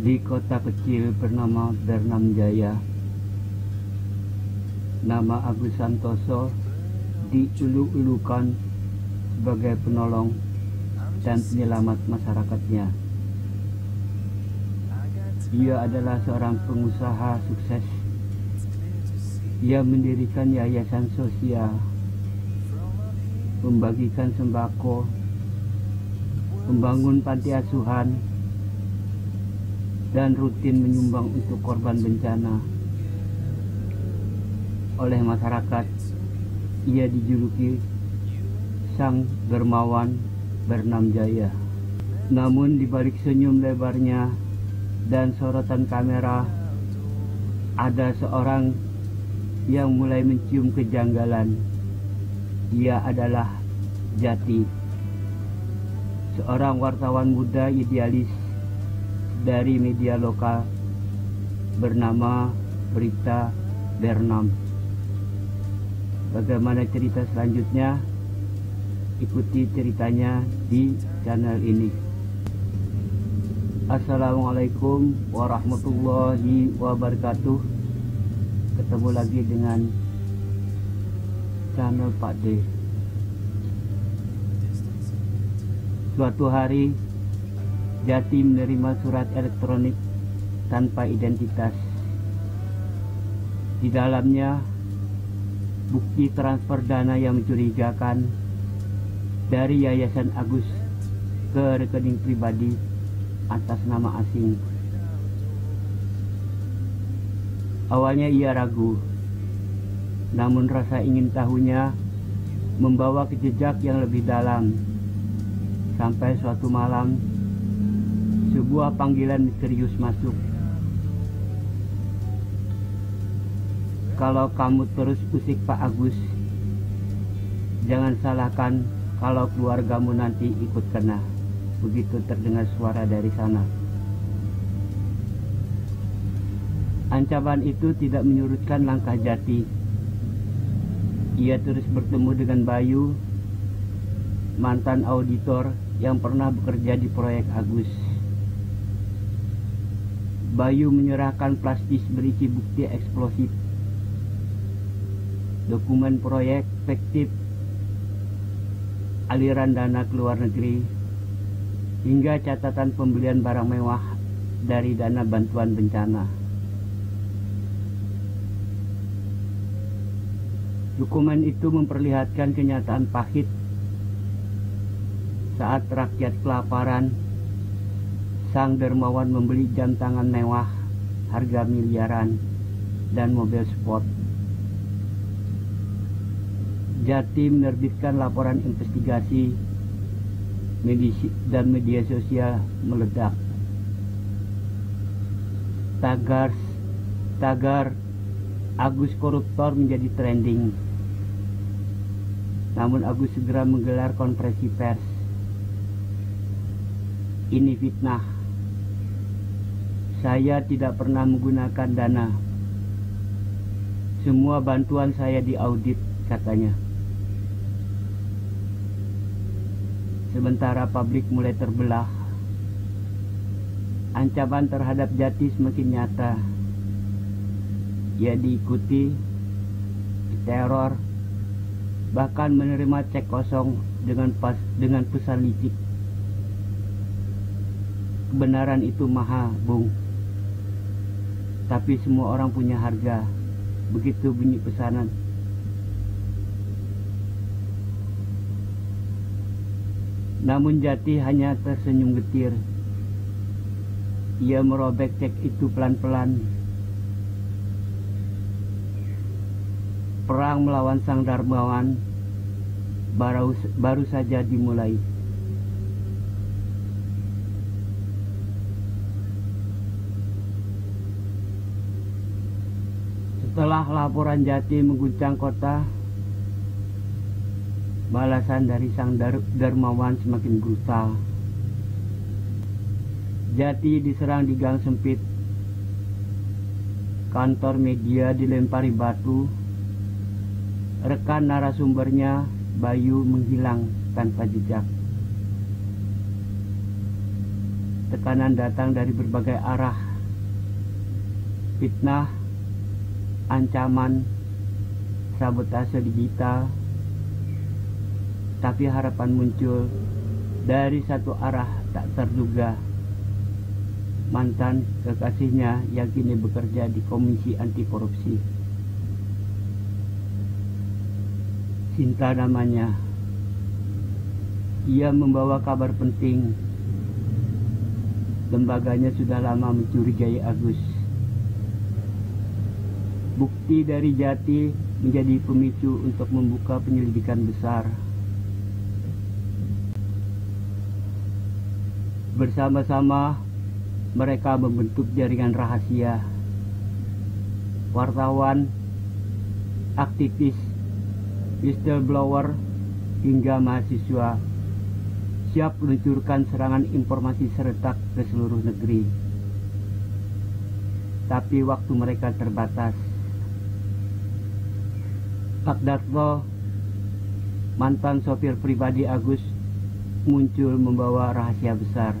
Di kota kecil bernama Bernam Jaya, nama Agus Santoso diulu-ulukan sebagai penolong dan penyelamat masyarakatnya. Ia adalah seorang pengusaha sukses. Ia mendirikan yayasan sosial, membagikan sembako, membangun panti asuhan, dan rutin menyumbang untuk korban bencana. Oleh masyarakat, ia dijuluki Sang Dermawan Bernam Jaya. Namun di balik senyum lebarnya dan sorotan kamera, ada seorang yang mulai mencium kejanggalan. Ia adalah Jati, seorang wartawan muda idealis dari media lokal bernama Berita Bernam. Bagaimana cerita selanjutnya? Ikuti ceritanya di channel ini. Assalamualaikum warahmatullahi wabarakatuh. Ketemu lagi dengan channel Pak D. Suatu hari Jati menerima surat elektronik tanpa identitas. Di dalamnya bukti transfer dana yang mencurigakan dari Yayasan Agus ke rekening pribadi atas nama asing. Awalnya ia ragu, namun rasa ingin tahunya membawa ke jejak yang lebih dalam. Sampai suatu malam, sebuah panggilan misterius masuk. Kalau kamu terus usik Pak Agus, jangan salahkan kalau keluargamu nanti ikut kena. Begitu terdengar suara dari sana. Ancaman itu tidak menyurutkan langkah Jati. Ia terus bertemu dengan Bayu, mantan auditor yang pernah bekerja di proyek Agus. Bayu menyerahkan plastis berisi bukti eksplosif, dokumen proyek fiktif, aliran dana ke luar negeri, hingga catatan pembelian barang mewah dari dana bantuan bencana. Dokumen itu memperlihatkan kenyataan pahit saat rakyat kelaparan. Sang dermawan membeli jam tangan mewah harga miliaran dan mobil sport. Jati menerbitkan laporan investigasi, dan media sosial meledak. Tagar Agus koruptor menjadi trending. Namun Agus segera menggelar konferensi pers. Ini fitnah. Saya tidak pernah menggunakan dana. Semua bantuan saya diaudit, katanya. Sementara publik mulai terbelah, ancaman terhadap Jati semakin nyata. Ia diikuti, diteror, bahkan menerima cek kosong dengan pesan licik. Kebenaran itu mahal, Bung. Tapi semua orang punya harga. Begitu bunyi pesanan. Namun Jati hanya tersenyum getir. Ia merobek cek itu pelan-pelan. Perang melawan Sang Dermawan baru saja dimulai. Setelah laporan Jati mengguncang kota, balasan dari Sang Dermawan semakin brutal. Jati diserang di gang sempit. Kantor media dilempari batu. Rekan narasumbernya, Bayu, menghilang tanpa jejak. Tekanan datang dari berbagai arah. Fitnah, ancaman, sabotase digital. Tapi harapan muncul dari satu arah tak terduga. Mantan kekasihnya yang kini bekerja di Komisi Anti Korupsi. Sinta namanya. Ia membawa kabar penting. Lembaganya sudah lama mencurigai Agus. Bukti dari Jati menjadi pemicu untuk membuka penyelidikan besar. Bersama-sama mereka membentuk jaringan rahasia. Wartawan, aktivis, whistleblower, hingga mahasiswa siap meluncurkan serangan informasi serentak ke seluruh negeri. Tapi waktu mereka terbatas. Pak Darto, mantan sopir pribadi Agus, muncul membawa rahasia besar.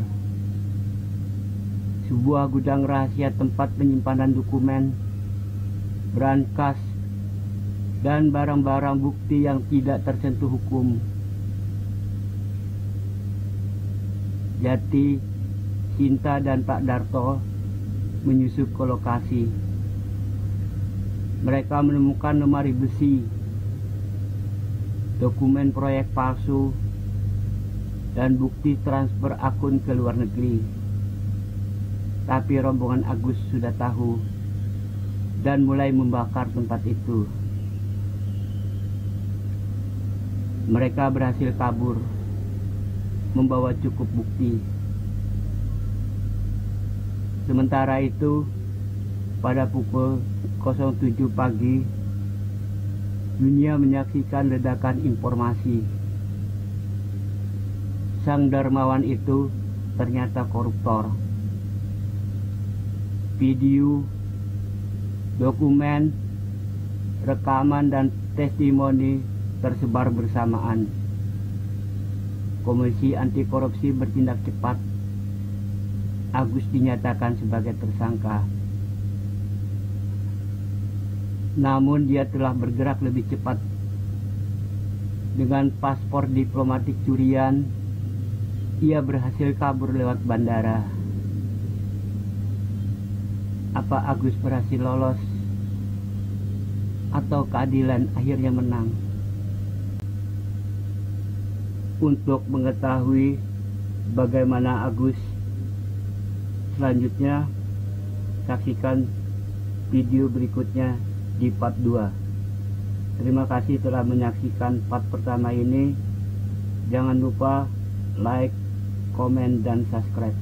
Sebuah gudang rahasia tempat penyimpanan dokumen, brankas, dan barang-barang bukti yang tidak tersentuh hukum. Jati, Sinta, dan Pak Darto menyusup ke lokasi. Mereka menemukan lemari besi, dokumen proyek palsu, dan bukti transfer akun ke luar negeri. Tapi rombongan Agus sudah tahu dan mulai membakar tempat itu. Mereka berhasil kabur, membawa cukup bukti. Sementara itu, pada pukul 07 pagi, dunia menyaksikan ledakan informasi. Sang dermawan itu ternyata koruptor. Video, dokumen, rekaman, dan testimoni tersebar bersamaan. Komisi Anti Korupsi bertindak cepat. Agus dinyatakan sebagai tersangka. Namun dia telah bergerak lebih cepat. Dengan paspor diplomatik curian, ia berhasil kabur lewat bandara. Apa Agus berhasil lolos? Atau keadilan akhirnya menang? Untuk mengetahui bagaimana Agus selanjutnya, saksikan video berikutnya di part 2. Terima kasih telah menyaksikan part pertama ini. Jangan lupa like, komen, dan subscribe.